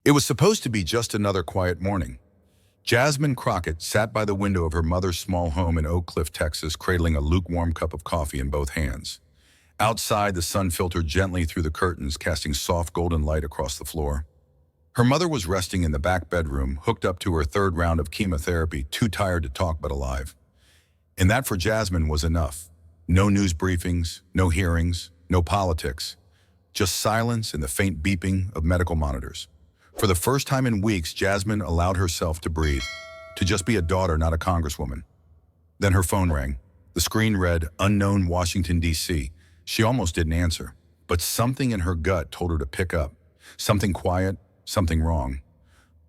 It was supposed to be just another quiet morning. Jasmine Crockett sat by the window of her mother's small home in Oak Cliff, Texas, cradling a lukewarm cup of coffee in both hands. Outside, the sun filtered gently through the curtains, casting soft golden light across the floor. Her mother was resting in the back bedroom, hooked up to her third round of chemotherapy, too tired to talk but alive. And that for Jasmine was enough. No news briefings, no hearings, no politics. Just silence and the faint beeping of medical monitors. For the first time in weeks, Jasmine allowed herself to breathe, to just be a daughter, not a congresswoman. Then her phone rang. The screen read, "Unknown Washington, D.C." She almost didn't answer, but something in her gut told her to pick up. Something quiet, something wrong.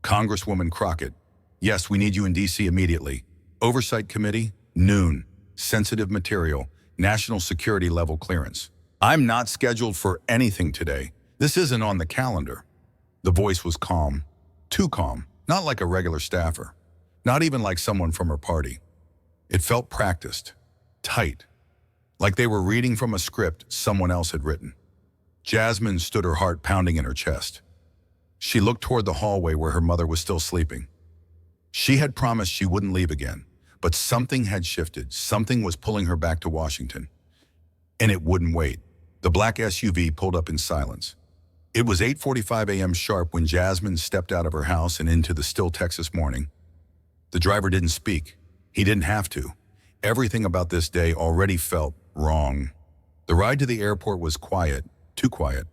"Congresswoman Crockett, yes, we need you in D.C. immediately. Oversight Committee, noon. Sensitive material, national security level clearance. I'm not scheduled for anything today. This isn't on the calendar." The voice was calm, too calm, not like a regular staffer, not even like someone from her party. It felt practiced, tight, like they were reading from a script someone else had written. Jasmine stood, her heart pounding in her chest. She looked toward the hallway where her mother was still sleeping. She had promised she wouldn't leave again, but something had shifted. Something was pulling her back to Washington. And it wouldn't wait. The black SUV pulled up in silence. It was 8:45 a.m. sharp when Jasmine stepped out of her house and into the still Texas morning. The driver didn't speak. He didn't have to. Everything about this day already felt wrong. The ride to the airport was quiet, too quiet.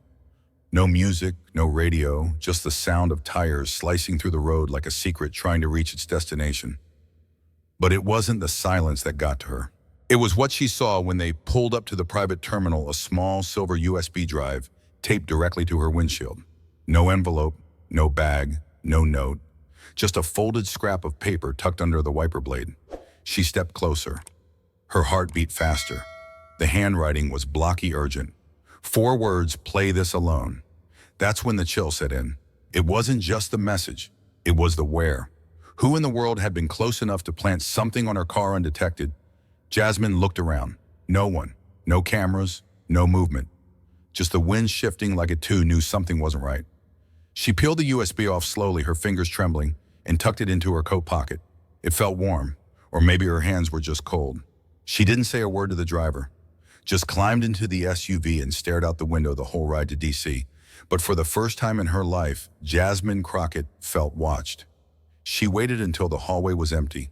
No music, no radio, just the sound of tires slicing through the road like a secret trying to reach its destination. But it wasn't the silence that got to her. It was what she saw when they pulled up to the private terminal, a small silver USB drive taped directly to her windshield. No envelope, no bag, no note, just a folded scrap of paper tucked under the wiper blade. She stepped closer. Her heart beat faster. The handwriting was blocky urgent. 4 words, "Play this alone." That's when the chill set in. It wasn't just the message, it was the where. Who in the world had been close enough to plant something on her car undetected? Jasmine looked around. No one, no cameras, no movement. Just the wind shifting like it too knew something wasn't right. She peeled the USB off slowly, her fingers trembling, and tucked it into her coat pocket. It felt warm, or maybe her hands were just cold. She didn't say a word to the driver, just climbed into the SUV and stared out the window the whole ride to D.C. But for the first time in her life, Jasmine Crockett felt watched. She waited until the hallway was empty.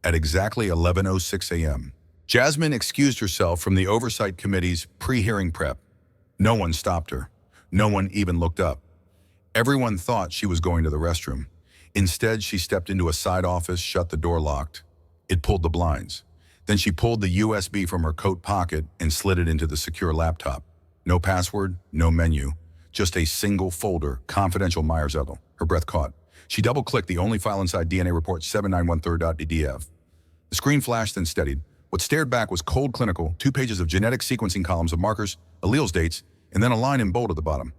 At exactly 11:06 a.m., Jasmine excused herself from the Oversight Committee's pre-hearing prep. No one stopped her. No one even looked up. Everyone thought she was going to the restroom. Instead, she stepped into a side office, shut the door locked. It pulled the blinds. Then she pulled the USB from her coat pocket and slid it into the secure laptop. No password, no menu, just a single folder, confidential Myers-Ethel. Her breath caught. She double-clicked the only file inside DNA report 7913.ddf. The screen flashed and steadied. What stared back was cold clinical, 2 pages of genetic sequencing columns of markers, alleles dates, and then a line in bold at the bottom.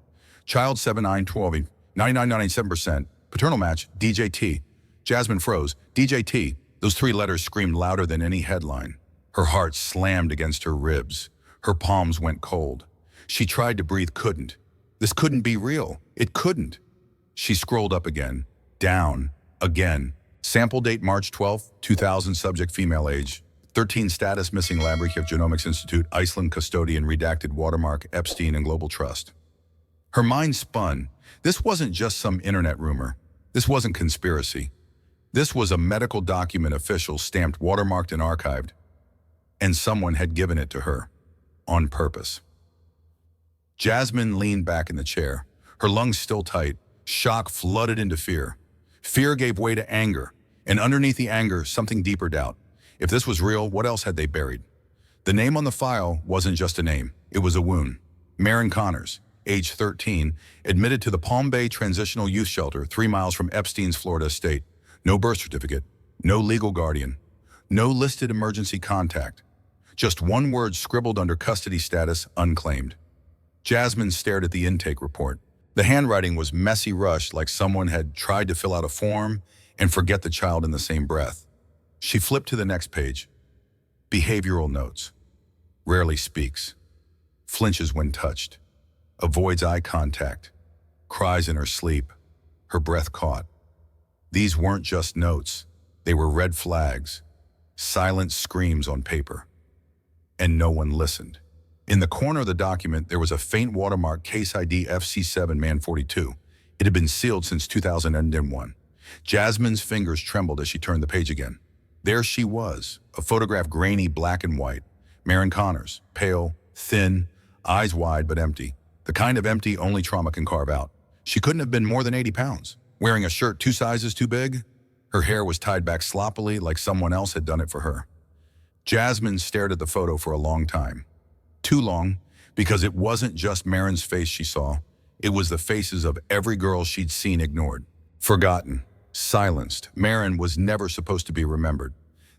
Child 7912, 99.97%, paternal match, DJT. Jasmine froze. DJT. Those 3 letters screamed louder than any headline. Her heart slammed against her ribs. Her palms went cold. She tried to breathe, couldn't. This couldn't be real. It couldn't. She scrolled up again, down, again. Sample date March 12, 2000, subject female age. 13 status missing Laboratory of Genomics Institute, Iceland custodian, redacted watermark, Epstein and Global Trust. Her mind spun. This wasn't just some internet rumor. This wasn't conspiracy. This was a medical document, official, stamped, watermarked, and archived. And someone had given it to her. On purpose. Jasmine leaned back in the chair. Her lungs still tight. Shock flooded into fear. Fear gave way to anger. And underneath the anger, something deeper, doubt. If this was real, what else had they buried? The name on the file wasn't just a name. It was a wound. Maren Connors, age 13, admitted to the Palm Bay Transitional Youth Shelter 3 miles from Epstein's Florida estate. No birth certificate, no legal guardian, no listed emergency contact. Just 1 word scribbled under custody status, unclaimed. Jasmine stared at the intake report. The handwriting was messy rush, like someone had tried to fill out a form and forget the child in the same breath. She flipped to the next page. Behavioral notes. Rarely speaks. Flinches when touched. Avoids eye contact. Cries in her sleep. Her breath caught. These weren't just notes. They were red flags, silent screams on paper. And no one listened. In the corner of the document, there was a faint watermark, case ID FC7 Man 42. It had been sealed since 2001. Jasmine's fingers trembled as she turned the page again. There she was, a photograph grainy black and white. Maren Connors, pale, thin, eyes wide but empty. The kind of empty only trauma can carve out. She couldn't have been more than 80 pounds. Wearing a shirt 2 sizes too big, her hair was tied back sloppily like someone else had done it for her. Jasmine stared at the photo for a long time. Too long, because it wasn't just Maren's face she saw. It was the faces of every girl she'd seen ignored, forgotten, silenced. Maren was never supposed to be remembered.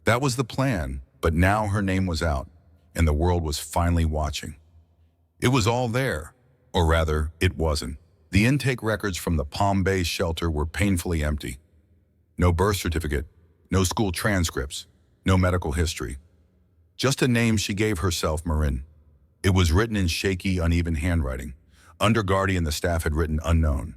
That was the plan, but now her name was out, and the world was finally watching. It was all there, or rather, it wasn't. The intake records from the Palm Bay shelter were painfully empty. No birth certificate, no school transcripts, no medical history. Just a name she gave herself, Marin. It was written in shaky, uneven handwriting. Under Guardian, the staff had written unknown.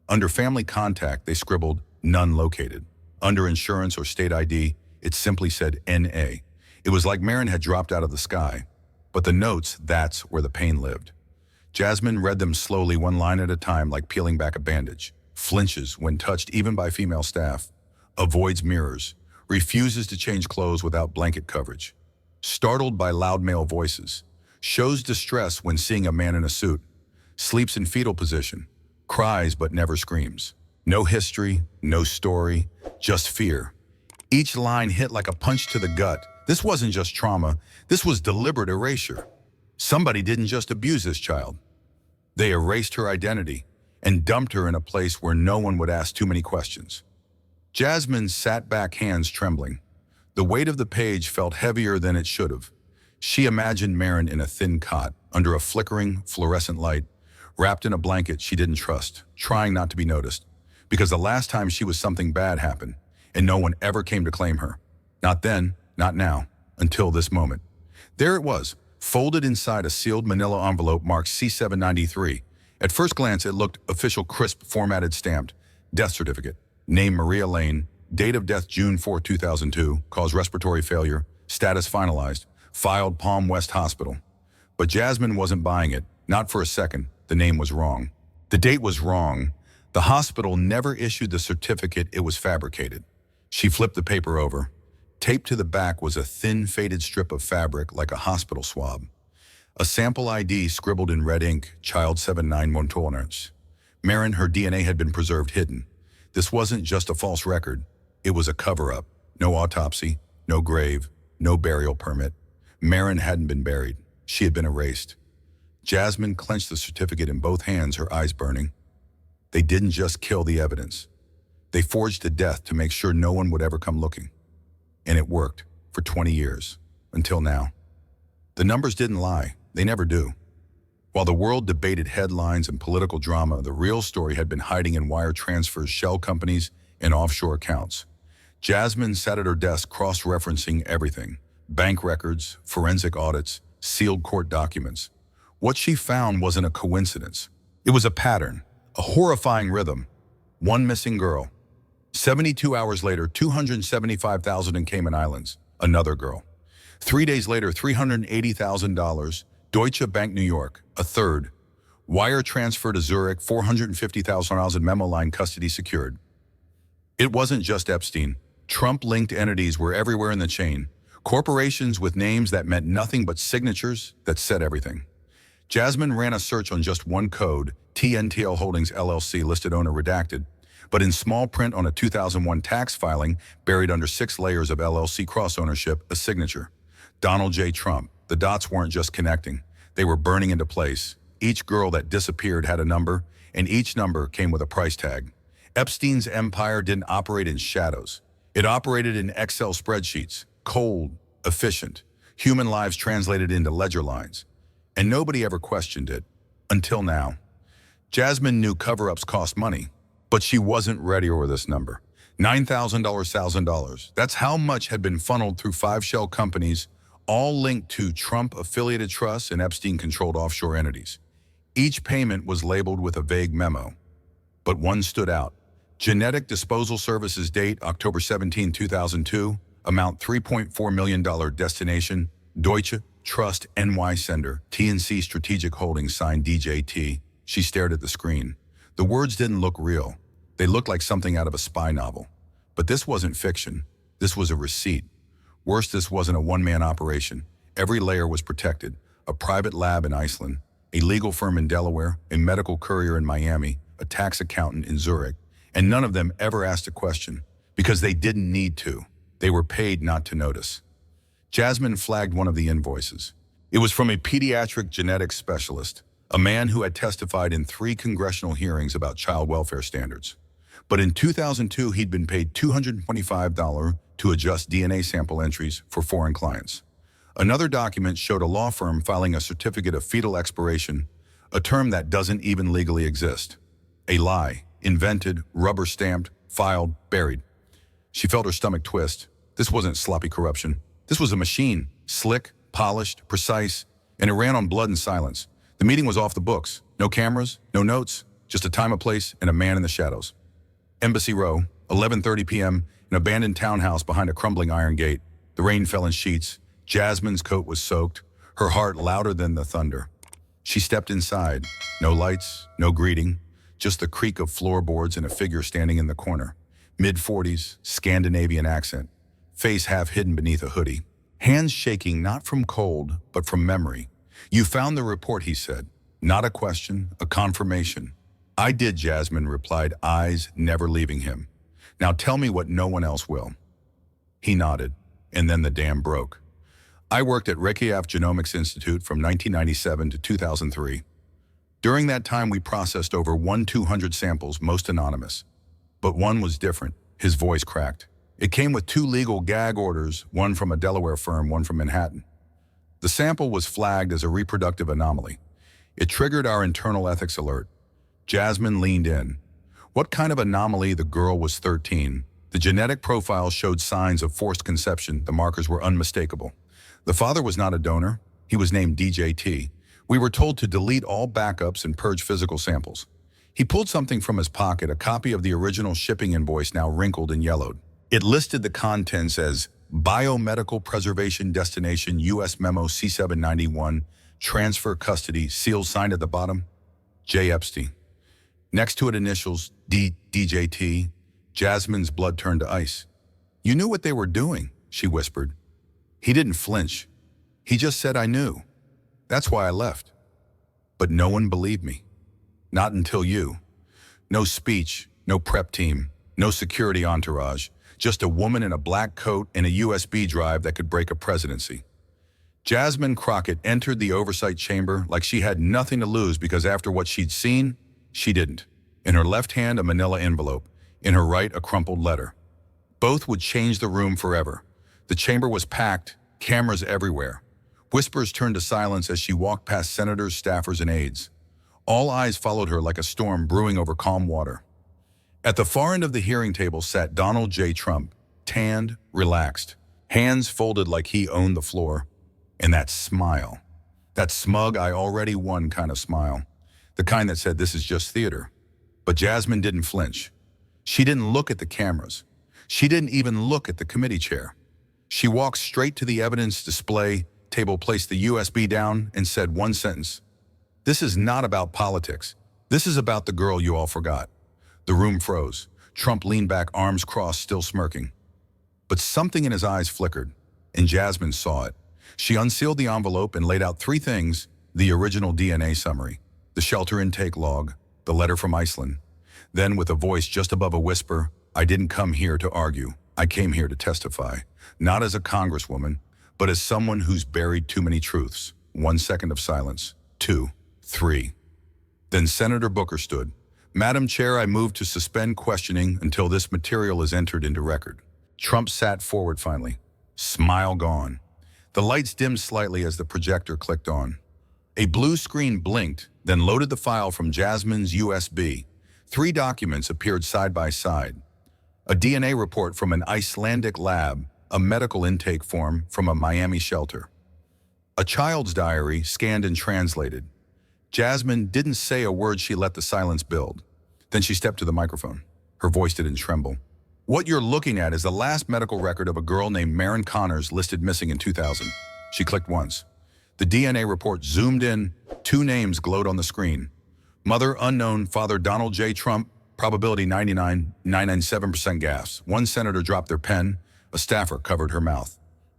Under family contact, they scribbled none located. Under insurance or state ID, it simply said NA. It was like Marin had dropped out of the sky. But the notes, that's where the pain lived. Jasmine read them slowly, one line at a time, like peeling back a bandage. Flinches when touched even by female staff. Avoids mirrors. Refuses to change clothes without blanket coverage. Startled by loud male voices. Shows distress when seeing a man in a suit. Sleeps in fetal position. Cries but never screams. No history, no story, just fear. Each line hit like a punch to the gut. This wasn't just trauma, this was deliberate erasure. Somebody didn't just abuse this child. They erased her identity and dumped her in a place where no one would ask too many questions. Jasmine sat back, hands trembling. The weight of the page felt heavier than it should have. She imagined Maren in a thin cot, under a flickering fluorescent light, wrapped in a blanket she didn't trust, trying not to be noticed. Because the last time she was, something bad happened, and no one ever came to claim her. Not then, not now, until this moment. There it was, folded inside a sealed manila envelope marked C793. At first glance, it looked official, crisp, formatted, stamped. Death certificate. Name Maria Lane. Date of death June 4, 2002. Cause respiratory failure. Status finalized. Filed Palm West Hospital. But Jasmine wasn't buying it. Not for a second. The name was wrong. The date was wrong. The hospital never issued the certificate. It was fabricated. She flipped the paper over. Taped to the back was a thin, faded strip of fabric like a hospital swab. A sample ID scribbled in red ink, Child 79 Montourners. Maren, her DNA had been preserved hidden. This wasn't just a false record. It was a cover-up. No autopsy, no grave, no burial permit. Maren hadn't been buried. She had been erased. Jasmine clenched the certificate in both hands, her eyes burning. They didn't just kill the evidence. They forged a death to make sure no one would ever come looking. And it worked for 20 years, until now. The numbers didn't lie. They never do. While the world debated headlines and political drama, the real story had been hiding in wire transfers, shell companies, and offshore accounts. Jasmine sat at her desk cross-referencing everything. Bank records, forensic audits, sealed court documents. What she found wasn't a coincidence. It was a pattern, a horrifying rhythm. One missing girl. 72 hours later, $275,000 in Cayman Islands. Another girl. 3 days later, $380,000. Deutsche Bank, New York. A third. Wire transfer to Zurich, $450,000 in memo line custody secured. It wasn't just Epstein. Trump-linked entities were everywhere in the chain. Corporations with names that meant nothing but signatures that said everything. Jasmine ran a search on just one code, TNTL Holdings LLC, listed owner redacted, but in small print on a 2001 tax filing, buried under 6 layers of LLC cross-ownership, a signature. Donald J. Trump. The dots weren't just connecting. They were burning into place. Each girl that disappeared had a number, and each number came with a price tag. Epstein's empire didn't operate in shadows. It operated in Excel spreadsheets, cold, efficient, human lives translated into ledger lines. And nobody ever questioned it, until now. Jasmine knew cover-ups cost money, but she wasn't ready for this number. $9,000, $1,000. That's how much had been funneled through 5 shell companies, all linked to Trump-affiliated trusts and Epstein-controlled offshore entities. Each payment was labeled with a vague memo, but one stood out. Genetic Disposal Services date October 17, 2002. Amount $3.4 million. Destination Deutsche Trust NY Sender. TNC Strategic Holdings. Signed DJT. She stared at the screen. The words didn't look real. They looked like something out of a spy novel. But this wasn't fiction. This was a receipt. Worse, this wasn't a one-man operation. Every layer was protected. A private lab in Iceland, a legal firm in Delaware, a medical courier in Miami, a tax accountant in Zurich, and none of them ever asked a question because they didn't need to. They were paid not to notice. Jasmine flagged one of the invoices. It was from a pediatric genetics specialist, a man who had testified in 3 congressional hearings about child welfare standards. But in 2002, he'd been paid $225 to adjust DNA sample entries for foreign clients. Another document showed a law firm filing a certificate of fetal expiration, a term that doesn't even legally exist. A lie, invented, rubber-stamped, filed, buried. She felt her stomach twist. This wasn't sloppy corruption. This was a machine, slick, polished, precise, and it ran on blood and silence. The meeting was off the books. No cameras, no notes, just a time, a place, and a man in the shadows. Embassy Row, 11:30 p.m., an abandoned townhouse behind a crumbling iron gate. The rain fell in sheets. Jasmine's coat was soaked, her heart louder than the thunder. She stepped inside. No lights, no greeting, just the creak of floorboards and a figure standing in the corner. Mid-40s, Scandinavian accent, face half hidden beneath a hoodie. Hands shaking not from cold, but from memory. "You found the report," he said. Not a question, a confirmation. "I did," Jasmine replied, eyes never leaving him. "Now tell me what no one else will." He nodded, and then the dam broke. "I worked at Reykjavik Genomics Institute from 1997 to 2003. During that time, we processed over 1,200 samples, most anonymous. But one was different." His voice cracked. "It came with 2 legal gag orders, one from a Delaware firm, one from Manhattan. The sample was flagged as a reproductive anomaly. It triggered our internal ethics alert." Jasmine leaned in. What kind of anomaly? The girl was 13. The genetic profile showed signs of forced conception. The markers were unmistakable. The father was not a donor. He was named DJT. We were told to delete all backups and purge physical samples. He pulled something from his pocket, a copy of the original shipping invoice now wrinkled and yellowed. It listed the contents as Biomedical Preservation Destination U.S. Memo C791, Transfer Custody, seal signed at the bottom, J. Epstein. Next to it, initials DJT. Jasmine's blood turned to ice. "You knew what they were doing," she whispered. He didn't flinch. He just said, "I knew. That's why I left." But no one believed me. Not until you. No speech, no prep team, no security entourage, just a woman in a black coat and a USB drive that could break a presidency. Jasmine Crockett entered the oversight chamber like she had nothing to lose because after what she'd seen, she didn't. In her left hand, a manila envelope. In her right, a crumpled letter. Both would change the room forever. The chamber was packed, cameras everywhere. Whispers turned to silence as she walked past senators, staffers, and aides. All eyes followed her like a storm brewing over calm water. At the far end of the hearing table sat Donald J. Trump, tanned, relaxed, hands folded like he owned the floor. And that smile. That smug, I already won kind of smile. The kind that said, "This is just theater." But Jasmine didn't flinch. She didn't look at the cameras. She didn't even look at the committee chair. She walked straight to the evidence display table, placed the USB down, and said one sentence. "This is not about politics. This is about the girl you all forgot." The room froze. Trump leaned back, arms crossed, still smirking. But something in his eyes flickered, and Jasmine saw it. She unsealed the envelope and laid out 3 things: the original DNA summary, the shelter intake log, the letter from Iceland. Then, with a voice just above a whisper, "I didn't come here to argue. I came here to testify. Not as a congresswoman, but as someone who's buried too many truths." 1 second of silence. 2, 3. Then Senator Booker stood. "Madam Chair, I move to suspend questioning until this material is entered into record." Trump sat forward finally. Smile gone. The lights dimmed slightly as the projector clicked on. A blue screen blinked, then loaded the file from Jasmine's USB. 3 documents appeared side by side. A DNA report from an Icelandic lab, a medical intake form from a Miami shelter. A child's diary scanned and translated. Jasmine didn't say a word. She let the silence build. Then she stepped to the microphone. Her voice didn't tremble. What you're looking at is the last medical record of a girl named Maren Connors listed missing in 2000. She clicked once. The DNA report zoomed in. 2 names glowed on the screen. Mother unknown, father Donald J. Trump, probability 99.997% gas. 1 senator dropped their pen. A staffer covered her mouth.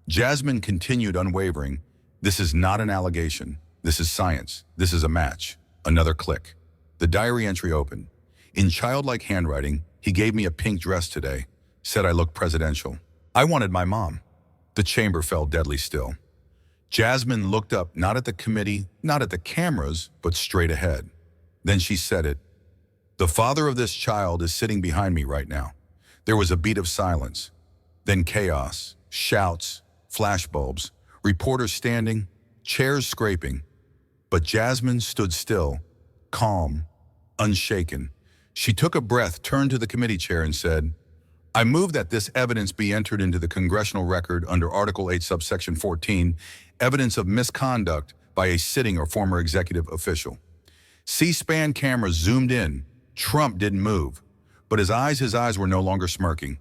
Jasmine continued unwavering. This is not an allegation. This is science. This is a match. Another click. The diary entry opened. In childlike handwriting, he gave me a pink dress today. Said I looked presidential. I wanted my mom. The chamber fell deadly still. Jasmine looked up, not at the committee, not at the cameras, but straight ahead. Then she said it. The father of this child is sitting behind me right now. There was a beat of silence. Then chaos, shouts, flashbulbs, reporters standing, chairs scraping. But Jasmine stood still, calm, unshaken. She took a breath, turned to the committee chair and said, I move that this evidence be entered into the congressional record under Article 8, subsection 14, evidence of misconduct by a sitting or former executive official. C-SPAN cameras zoomed in. Trump didn't move, but his eyes were no longer smirking.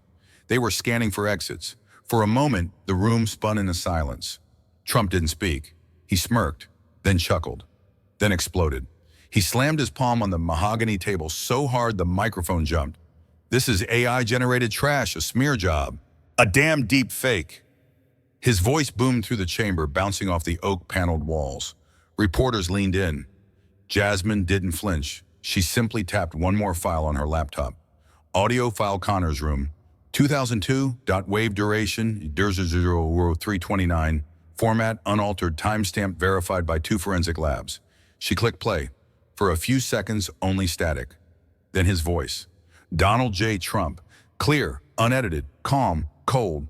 They were scanning for exits. For a moment, the room spun into silence. Trump didn't speak. He smirked, then chuckled, then exploded. He slammed his palm on the mahogany table so hard the microphone jumped. This is AI-generated trash, a smear job. A damn deep fake. His voice boomed through the chamber, bouncing off the oak-paneled walls. Reporters leaned in. Jasmine didn't flinch. She simply tapped one more file on her laptop. Audio file Connors room. 2002, wave duration, 00329, format unaltered, timestamp verified by 2 forensic labs. She clicked play. For a few seconds, only static. Then his voice. Donald J. Trump. Clear, unedited, calm, cold.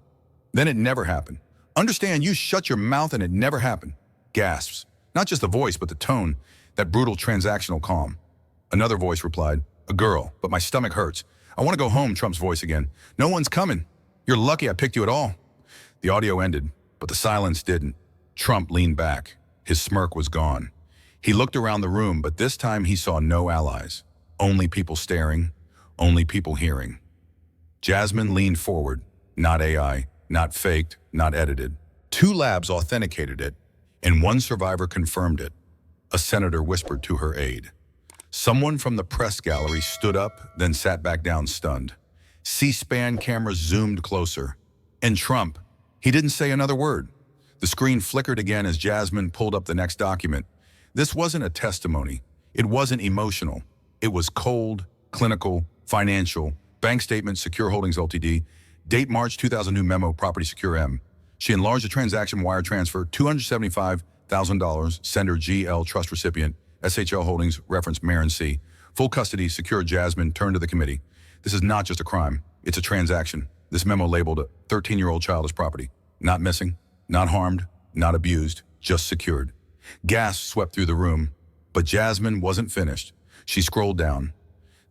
Then it never happened. Understand, you shut your mouth and it never happened. Gasps. Not just the voice, but the tone. That brutal transactional calm. Another voice replied, a girl, but my stomach hurts. I want to go home, Trump's voice again. No one's coming. You're lucky I picked you at all. The audio ended, but the silence didn't. Trump leaned back. His smirk was gone. He looked around the room, but this time he saw no allies. Only people staring, only people hearing. Jasmine leaned forward. Not AI, not faked, not edited. 2 labs authenticated it, and 1 survivor confirmed it. A senator whispered to her aide. Someone from the press gallery stood up, then sat back down stunned. C-SPAN cameras zoomed closer. And Trump, he didn't say another word. The screen flickered again as Jasmine pulled up the next document. This wasn't a testimony. It wasn't emotional. It was cold, clinical, financial, bank statement, Secure Holdings Ltd, date March 2002 memo, property Secure M. She enlarged the transaction wire transfer, $275,000, sender GL, trust recipient, SHL Holdings, reference Maren C. Full custody, secure. Jasmine turned to the committee. This is not just a crime. It's a transaction. This memo labeled a 13-year-old child as property. Not missing, not harmed, not abused, just secured. Gasps swept through the room, but Jasmine wasn't finished. She scrolled down.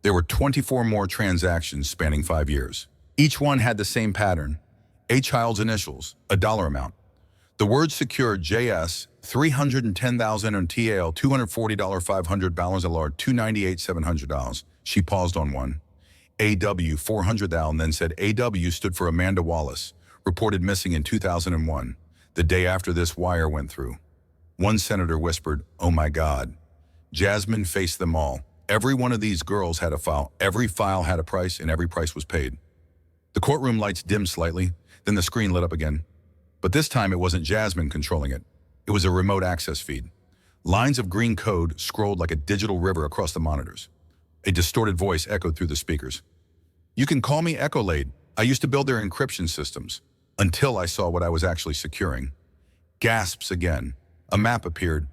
There were 24 more transactions spanning 5 years. Each one had the same pattern. A child's initials, a dollar amount. The word secured, JS, $310,000 on TAL, $240, 500 balance LR, $298, $700. She paused on one. AW, $400,000, and then said AW stood for Amanda Wallace, reported missing in 2001, the day after this wire went through. One senator whispered, oh my God. Jasmine faced them all. Every one of these girls had a file. Every file had a price, and every price was paid. The courtroom lights dimmed slightly, then the screen lit up again. But this time it wasn't Jasmine controlling it. It was a remote access feed. Lines of green code scrolled like a digital river across the monitors. A distorted voice echoed through the speakers. You can call me Echolade. I used to build their encryption systems, until I saw what I was actually securing. Gasps again. A map appeared,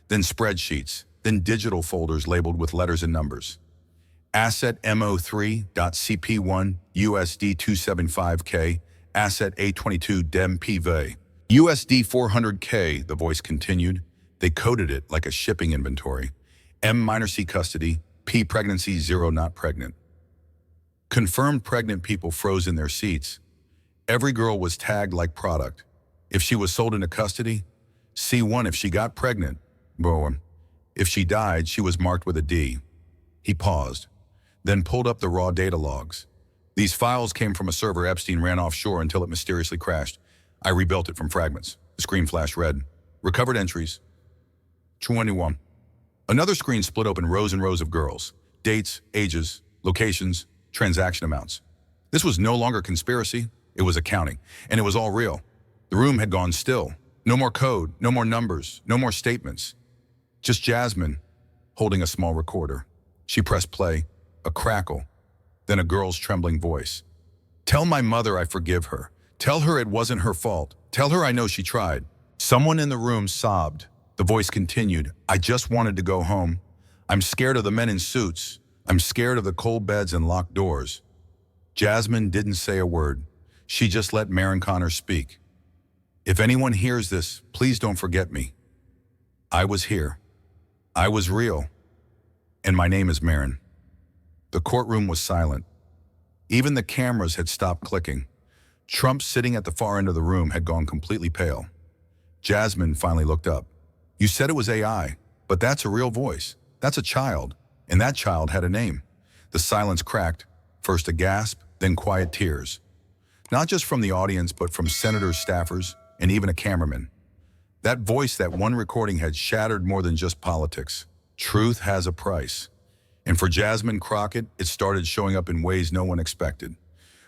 then spreadsheets, then digital folders labeled with letters and numbers. Asset MO3.CP1 USD 275K, Asset A22 DEM PV. USD 400K, the voice continued. They coded it like a shipping inventory. M-C custody, P pregnancy, 0 not pregnant. Confirmed pregnant people froze in their seats. Every girl was tagged like product. If she was sold into custody, C1 if she got pregnant. If she died, she was marked with a D. He paused. then pulled up the raw data logs. These files came from a server Epstein ran offshore until it mysteriously crashed. I rebuilt it from fragments. The screen flashed red. Recovered entries. 21. Another screen split open rows and rows of girls. Dates, ages, locations, transaction amounts. This was no longer conspiracy. It was accounting. And it was all real. The room had gone still. No more code, no more numbers, no more statements. Just Jasmine, holding a small recorder. She pressed play. A crackle. Then a girl's trembling voice. "Tell my mother I forgive her. Tell her it wasn't her fault. Tell her I know she tried." Someone in the room sobbed. The voice continued, "I just wanted to go home. I'm scared of the men in suits. I'm scared of the cold beds and locked doors." Jasmine didn't say a word. She just let Maren Connor speak. "If anyone hears this, please don't forget me. I was here. I was real. And my name is Maren." The courtroom was silent. Even the cameras had stopped clicking. Trump, sitting at the far end of the room, had gone completely pale. Jasmine finally looked up. "You said it was AI, but that's a real voice. That's a child, and that child had a name." The silence cracked, first a gasp, then quiet tears. Not just from the audience, but from senators, staffers, and even a cameraman. That voice, that one recording, had shattered more than just politics. Truth has a price. And for Jasmine Crockett, it started showing up in ways no one expected.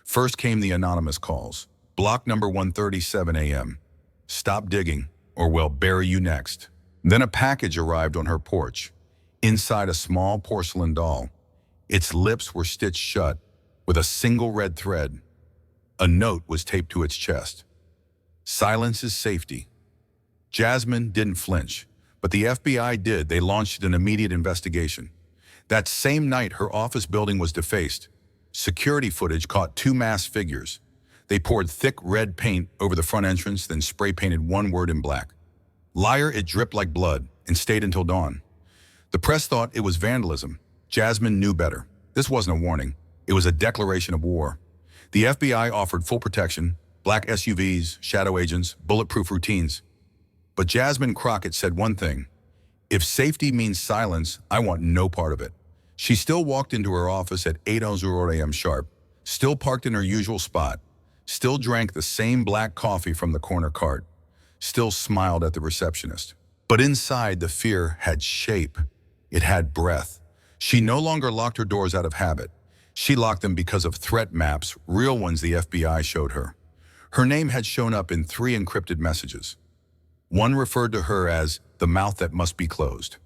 First came the anonymous calls. Block number 137 AM. "Stop digging, or we'll bury you next." Then a package arrived on her porch. Inside, a small porcelain doll. Its lips were stitched shut with a single red thread. A note was taped to its chest. "Silence is safety." Jasmine didn't flinch, but the FBI did. They launched an immediate investigation. That same night, her office building was defaced. Security footage caught two masked figures. They poured thick red paint over the front entrance, then spray painted one word in black. "Liar." It dripped like blood and stayed until dawn. The press thought it was vandalism. Jasmine knew better. This wasn't a warning. It was a declaration of war. The FBI offered full protection, black SUVs, shadow agents, bulletproof routines. But Jasmine Crockett said one thing: "If safety means silence, I want no part of it." She still walked into her office at 8:00 AM sharp, still parked in her usual spot, still drank the same black coffee from the corner cart, still smiled at the receptionist. But inside, the fear had shape. It had breath. She no longer locked her doors out of habit. She locked them because of threat maps, real ones the FBI showed her. Her name had shown up in 3 encrypted messages. One referred to her as the mouth that must be closed.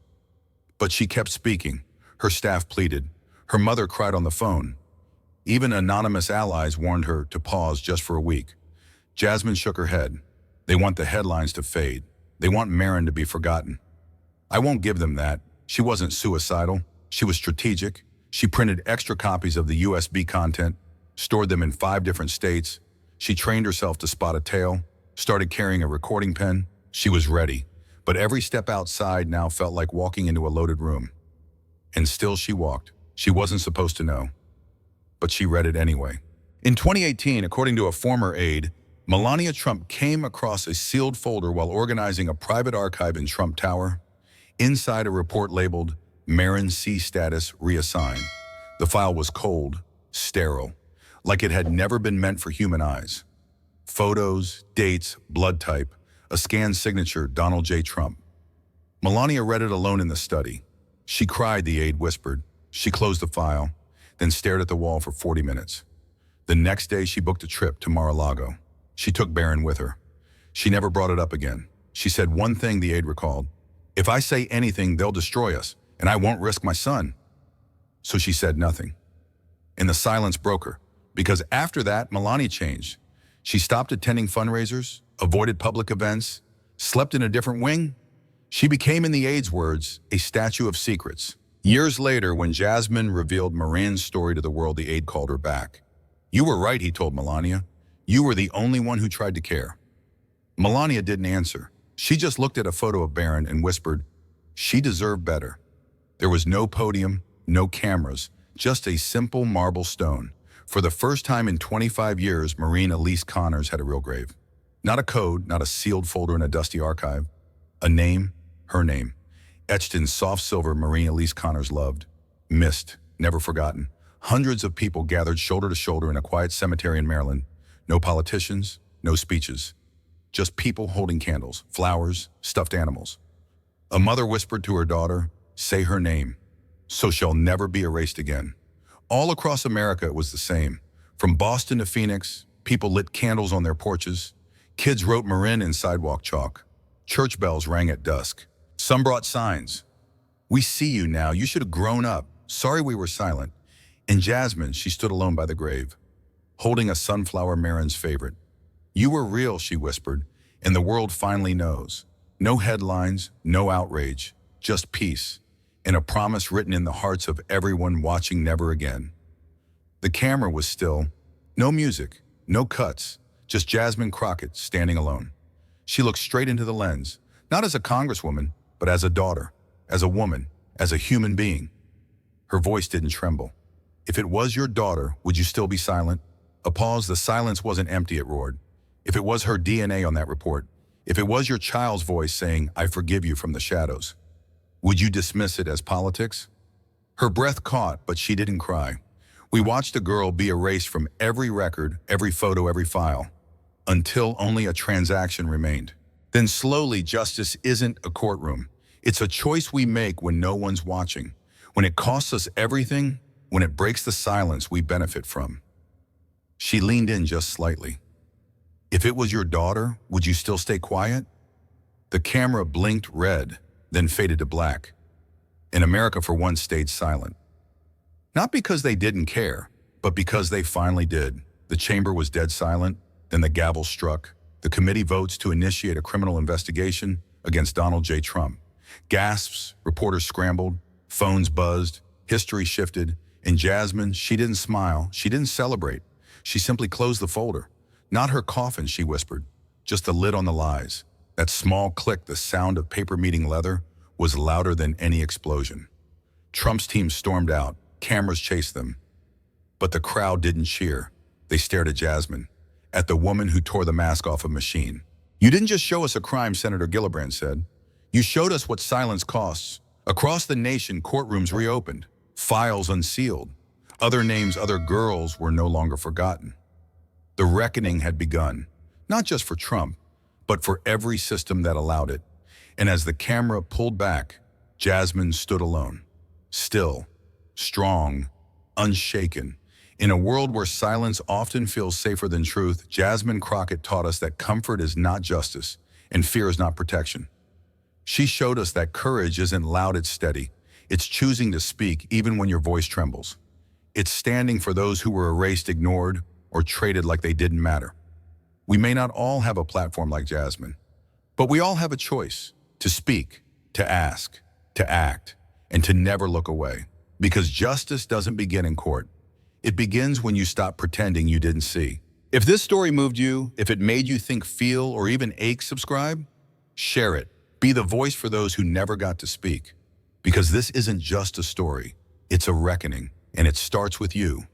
But she kept speaking. Her staff pleaded. Her mother cried on the phone. Even anonymous allies warned her to pause just for a week. Jasmine shook her head. They want the headlines to fade. They want Maren to be forgotten. I won't give them that. She wasn't suicidal. She was strategic. She printed extra copies of the USB content, stored them in 5 different states. She trained herself to spot a tail, started carrying a recording pen. She was ready. But every step outside now felt like walking into a loaded room. And still she walked. She wasn't supposed to know. But she read it anyway. In 2018, according to a former aide, Melania Trump came across a sealed folder while organizing a private archive in Trump Tower. Inside, a report labeled Maren C status reassigned. The file was cold, sterile, like it had never been meant for human eyes. Photos, dates, blood type, a scanned signature, Donald J. Trump. Melania read it alone in the study. She cried, the aide whispered. She closed the file, then stared at the wall for 40 minutes. The next day, she booked a trip to Mar-a-Lago. She took Barron with her. She never brought it up again. She said one thing, the aide recalled: "If I say anything, they'll destroy us, and I won't risk my son." So she said nothing. And the silence broke her, because after that, Melania changed. She stopped attending fundraisers, avoided public events, slept in a different wing. She became, in the aide's words, a statue of secrets. Years later, when Jasmine revealed Maren's story to the world, the aide called her back. "You were right," he told Melania. "You were the only one who tried to care." Melania didn't answer. She just looked at a photo of Barron and whispered, she deserved better. There was no podium, no cameras, just a simple marble stone. For the first time in 25 years, Maureen Elise Connors had a real grave. Not a code, not a sealed folder in a dusty archive. A name, her name, etched in soft silver. Maureen Elise Connors loved, missed, never forgotten. Hundreds of people gathered shoulder to shoulder in a quiet cemetery in Maryland. No politicians, no speeches. Just people holding candles, flowers, stuffed animals. A mother whispered to her daughter, "Say her name, so she'll never be erased again." All across America it was the same. From Boston to Phoenix, people lit candles on their porches. Kids wrote Marin in sidewalk chalk. Church bells rang at dusk. Some brought signs. "We see you now. You should have grown up. Sorry we were silent." And Jasmine, she stood alone by the grave, holding a sunflower, Marin's favorite. "You were real," she whispered, "and the world finally knows." No headlines, no outrage, just peace, and a promise written in the hearts of everyone watching never again. The camera was still. No music, no cuts, just Jasmine Crockett standing alone. She looked straight into the lens, not as a congresswoman, but as a daughter, as a woman, as a human being. Her voice didn't tremble. "If it was your daughter, would you still be silent?" A pause. The silence wasn't empty, it roared. "If it was her DNA on that report, if it was your child's voice saying, 'I forgive you,' from the shadows, would you dismiss it as politics?" Her breath caught, but she didn't cry. We watched a girl be erased from every record, every photo, every file, until only a transaction remained. Then slowly, justice isn't a courtroom. It's a choice we make when no one's watching, when it costs us everything, when it breaks the silence we benefit from. She leaned in just slightly. "If it was your daughter, would you still stay quiet?" The camera blinked red, then faded to black. And America for once stayed silent. Not because they didn't care, but because they finally did. The chamber was dead silent, then the gavel struck. The committee votes to initiate a criminal investigation against Donald J. Trump. Gasps, reporters scrambled, phones buzzed, history shifted, and Jasmine, she didn't smile, she didn't celebrate. She simply closed the folder. "Not her coffin," she whispered, "just the lid on the lies." That small click, the sound of paper meeting leather, was louder than any explosion. Trump's team stormed out. Cameras chased them. But the crowd didn't cheer. They stared at Jasmine, at the woman who tore the mask off a machine. "You didn't just show us a crime," Senator Gillibrand said. "You showed us what silence costs." Across the nation, courtrooms reopened, files unsealed. Other names, other girls were no longer forgotten. The reckoning had begun, not just for Trump, but for every system that allowed it. And as the camera pulled back, Jasmine stood alone, still, strong, unshaken. In a world where silence often feels safer than truth, Jasmine Crockett taught us that comfort is not justice and fear is not protection. She showed us that courage isn't loud, it's steady. It's choosing to speak even when your voice trembles. It's standing for those who were erased, ignored, or traded like they didn't matter. We may not all have a platform like Jasmine, but we all have a choice to speak, to ask, to act, and to never look away. Because justice doesn't begin in court. It begins when you stop pretending you didn't see. If this story moved you, if it made you think, feel, or even ache, subscribe, share it. Be the voice for those who never got to speak. Because this isn't just a story, it's a reckoning, and it starts with you.